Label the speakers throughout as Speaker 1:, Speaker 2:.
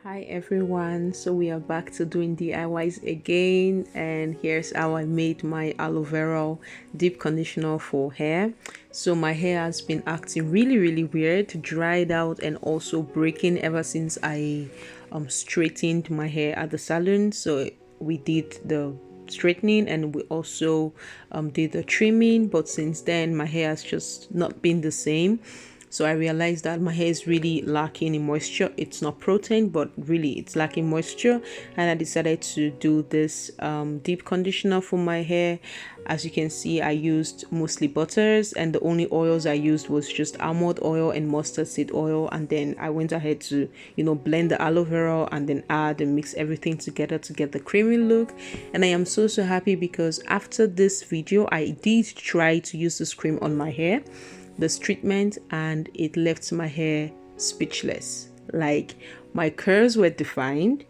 Speaker 1: Hi everyone, so we are back to doing DIYs again, and here's how I made my aloe vera deep conditioner for hair. So my hair has been acting really weird, dried out and also breaking ever since I straightened my hair at the salon. So we did the straightening and we also did the trimming, but since then my hair has just not been the same. So I realized that my hair is really lacking in moisture. It's not protein, but really it's lacking moisture. And I decided to do this deep conditioner for my hair. As you can see, I used mostly butters, and the only oils I used was just almond oil and mustard seed oil. And then I went ahead to, blend the aloe vera and then add and mix everything together to get the creamy look. And I am so happy because after this video, I did try to use this cream on my hair, this treatment, and it left my hair speechless. Like, my curls were defined,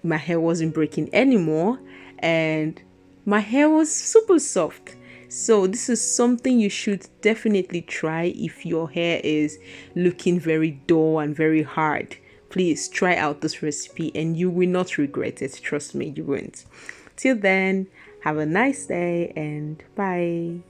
Speaker 1: my hair wasn't breaking anymore, and my hair was super soft. So this is something you should definitely try if your hair is looking very dull and very hard. Please try out this recipe and you will not regret it. Trust me, you won't. Till then, have a nice day and bye.